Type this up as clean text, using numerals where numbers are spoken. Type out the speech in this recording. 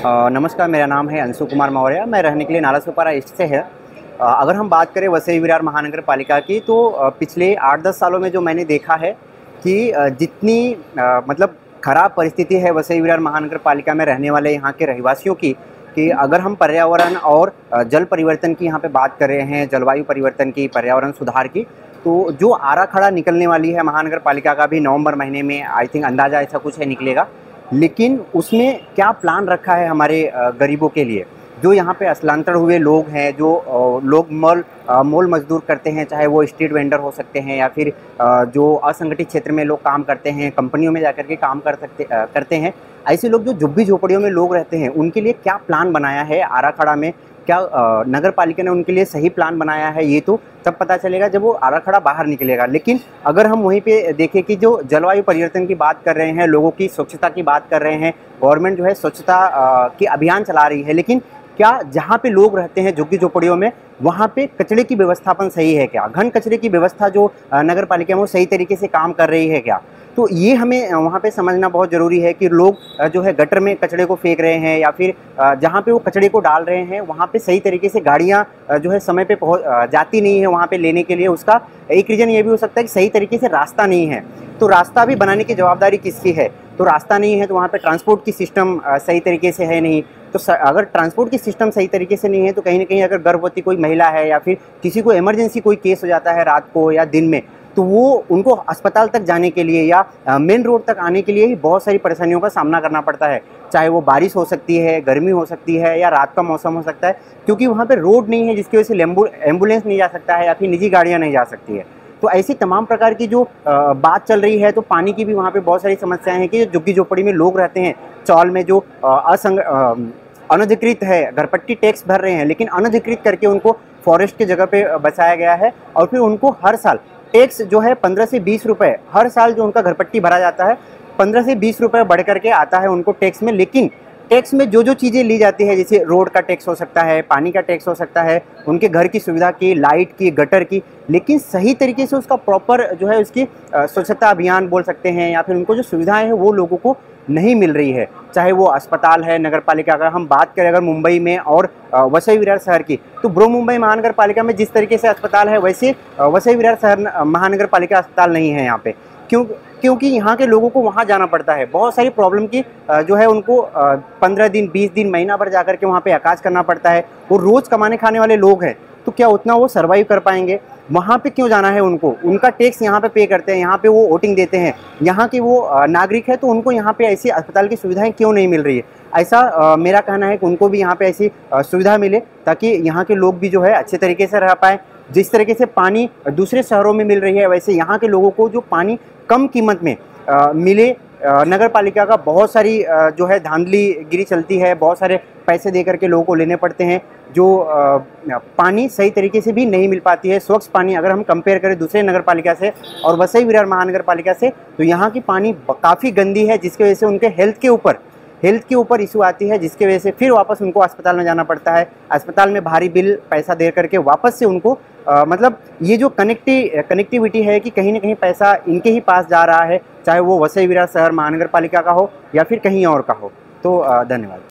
नमस्कार, मेरा नाम है अंशु कुमार मौर्य। मैं रहने के लिए नालासोपारा ईस्ट से है। अगर हम बात करें वसई विरार महानगर पालिका की, तो पिछले 8-10 सालों में जो मैंने देखा है कि जितनी मतलब ख़राब परिस्थिति है वसई विरार महानगर पालिका में रहने वाले यहाँ के रहवासियों की, कि अगर हम पर्यावरण और जल परिवर्तन की यहाँ पे बात कर रहे हैं, जलवायु परिवर्तन की, पर्यावरण सुधार की, तो जो आरा खड़ा निकलने वाली है महानगर पालिका का भी नवंबर महीने में, आई थिंक अंदाज़ा ऐसा कुछ है निकलेगा। लेकिन उसमें क्या प्लान रखा है हमारे गरीबों के लिए, जो यहाँ पे स्थलांतरण हुए लोग हैं, जो लोग मोल मजदूर करते हैं, चाहे वो स्ट्रीट वेंडर हो सकते हैं या फिर जो असंगठित क्षेत्र में लोग काम करते हैं, कंपनियों में जाकर के काम करते हैं, ऐसे लोग जो झुग्गी झोपड़ियों में लोग रहते हैं, उनके लिए क्या प्लान बनाया है आरा खड़ा में, क्या नगर पालिका ने उनके लिए सही प्लान बनाया है, ये तो तब पता चलेगा जब वो आरा खड़ा बाहर निकलेगा। लेकिन अगर हम वहीं पे देखें कि जो जलवायु परिवर्तन की बात कर रहे हैं, लोगों की स्वच्छता की बात कर रहे हैं, गवर्नमेंट जो है स्वच्छता की अभियान चला रही है, लेकिन क्या जहाँ पे लोग रहते हैं झुग्गी झोपड़ियों में, वहाँ पे कचरे की व्यवस्थापन सही है क्या? घन कचरे की व्यवस्था जो नगर पालिका में वो सही तरीके से काम कर रही है क्या? तो ये हमें वहाँ पे समझना बहुत ज़रूरी है कि लोग जो है गटर में कचरे को फेंक रहे हैं या फिर जहाँ पे वो कचरे को डाल रहे हैं, वहाँ पे सही तरीके से गाड़ियाँ जो है समय पे जाती नहीं है वहाँ पे लेने के लिए। उसका एक रीज़न ये भी हो सकता है कि सही तरीके से रास्ता नहीं है। तो रास्ता भी बनाने की जवाबदारी किसकी है? तो रास्ता नहीं है तो वहाँ पे ट्रांसपोर्ट की सिस्टम सही तरीके से है नहीं। तो अगर ट्रांसपोर्ट की सिस्टम सही तरीके से नहीं है, तो कहीं ना कहीं अगर गर्भवती कोई महिला है या फिर किसी को इमरजेंसी कोई केस हो जाता है रात को या दिन में, तो वो उनको अस्पताल तक जाने के लिए या मेन रोड तक आने के लिए ही बहुत सारी परेशानियों का सामना करना पड़ता है। चाहे वो बारिश हो सकती है, गर्मी हो सकती है या रात का मौसम हो सकता है, क्योंकि वहाँ पे रोड नहीं है जिसकी वजह से एम्बुलेंस नहीं जा सकता है या फिर निजी गाड़ियाँ नहीं जा सकती है। तो ऐसी तमाम प्रकार की जो बात चल रही है, तो पानी की भी वहाँ पे बहुत सारी समस्याएं हैं कि जो झुग्गी झोपड़ी में लोग रहते हैं, चौल में जो अनधिकृत है, घरपट्टी टैक्स भर रहे हैं, लेकिन अनधिकृत करके उनको फॉरेस्ट की जगह पे बसाया गया है और फिर उनको हर साल टैक्स जो है 15 से 20 रुपये हर साल जो उनका घरपट्टी भरा जाता है, 15 से 20 रुपये बढ़ करके आता है उनको टैक्स में। लेकिन टैक्स में जो चीज़ें ली जाती है, जैसे रोड का टैक्स हो सकता है, पानी का टैक्स हो सकता है, उनके घर की सुविधा की, लाइट की, गटर की, लेकिन सही तरीके से उसका प्रॉपर जो है उसकी स्वच्छता अभियान बोल सकते हैं या फिर उनको जो सुविधाएं हैं वो लोगों को नहीं मिल रही है। चाहे वो अस्पताल है, नगर पालिका, अगर हम बात करें अगर मुंबई में और वसई विरार शहर की, तो ब्रो मुंबई महानगर पालिका में जिस तरीके से अस्पताल है, वैसे वसई विरार शहर महानगर पालिका अस्पताल नहीं है यहाँ पे। क्योंकि यहाँ के लोगों को वहाँ जाना पड़ता है, बहुत सारी प्रॉब्लम की जो है उनको 15 दिन, 20 दिन, महीना भर जाकर के वहाँ पे अकाज करना पड़ता है। वो रोज़ कमाने खाने वाले लोग हैं, तो क्या उतना वो सर्वाइव कर पाएंगे? वहाँ पे क्यों जाना है उनको? उनका टैक्स यहाँ पे करते हैं, यहाँ पे वो वोटिंग देते हैं, यहाँ के वो नागरिक है, तो उनको यहाँ पे ऐसी अस्पताल की सुविधाएं क्यों नहीं मिल रही है? ऐसा मेरा कहना है कि उनको भी यहाँ पे ऐसी सुविधा मिले, ताकि यहाँ के लोग भी जो है अच्छे तरीके से रह पाएँ। जिस तरीके से पानी दूसरे शहरों में मिल रही है, वैसे यहाँ के लोगों को जो पानी कम कीमत में मिले। नगर पालिका का बहुत सारी जो है धांधलीगिरी चलती है, बहुत सारे पैसे दे करके लोगों को लेने पड़ते हैं, जो पानी सही तरीके से भी नहीं मिल पाती है। स्वच्छ पानी अगर हम कंपेयर करें दूसरे नगर पालिका से और वसई विरार महानगर पालिका से, तो यहाँ की पानी काफ़ी गंदी है, जिसकी वजह से उनके हेल्थ के ऊपर इशू आती है, जिसकी वजह से फिर वापस उनको अस्पताल में जाना पड़ता है। अस्पताल में भारी बिल पैसा दे करके वापस से उनको मतलब ये जो कनेक्टिविटी है कि कहीं ना कहीं पैसा इनके ही पास जा रहा है, चाहे वो वसई विरार शहर महानगर पालिका का हो या फिर कहीं और का हो। तो धन्यवाद।